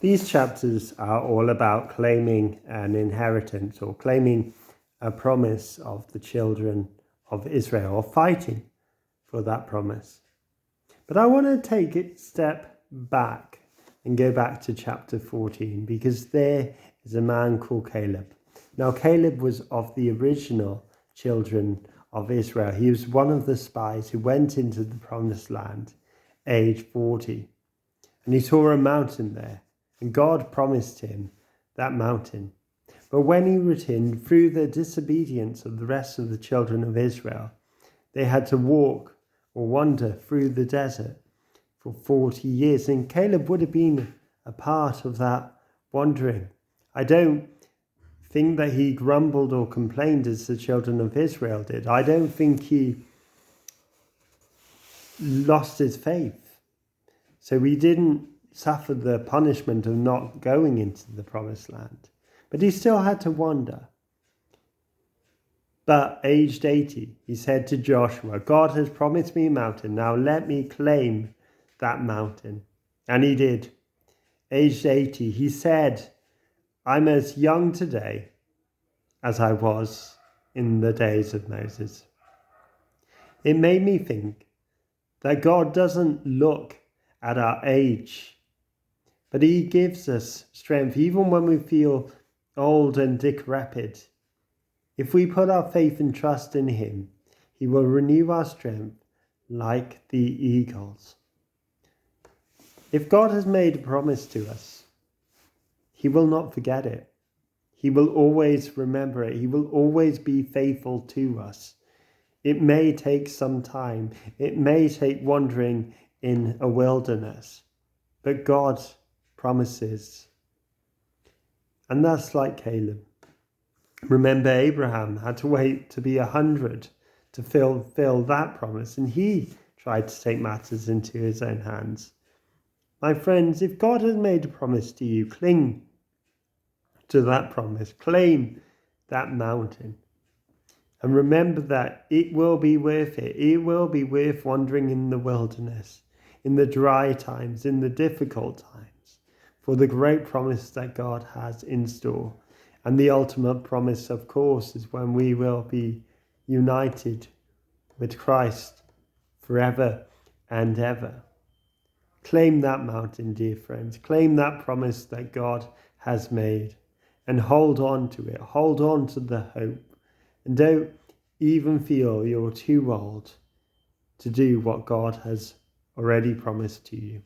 These chapters are all about claiming an inheritance or claiming a promise of the children of Israel, or fighting for that promise. But I want to take a step back and go back to chapter 14, because there is a man called Caleb. Now, Caleb was of the original children of Israel. He was one of the spies who went into the promised land, age 40. And he saw a mountain there, and God promised him that mountain. But when he returned, through the disobedience of the rest of the children of Israel, they had to walk or wander through the desert for 40 years. And Caleb would have been a part of that wandering. I don't think that he grumbled or complained as the children of Israel did. I don't think he lost his faith. So he didn't suffer the punishment of not going into the promised land. But he still had to wander. But aged 80, he said to Joshua, God has promised me a mountain. Now let me claim that mountain. And he did. Aged 80, he said, I'm as young today as I was in the days of Moses. It made me think that God doesn't look at our age, but he gives us strength even when we feel old and decrepit. If we put our faith and trust in him, he will renew our strength like the eagles. If God has made a promise to us, he will not forget it. He will always remember it. He will always be faithful to us. It may take some time. It may take wandering in a wilderness, but God promises. And that's like Caleb. Remember, Abraham had to wait to be 100 to fulfill that promise, and he tried to take matters into his own hands. My friends, if God has made a promise to you, cling to that promise. Claim that mountain. And remember that it will be worth it. It will be worth wandering in the wilderness, in the dry times, in the difficult times, for the great promise that God has in store. And the ultimate promise, of course, is when we will be united with Christ forever and ever. Claim that mountain, dear friends. Claim that promise that God has made. And hold on to it. Hold on to the hope. And don't even feel you're too old to do what God has already promised to you.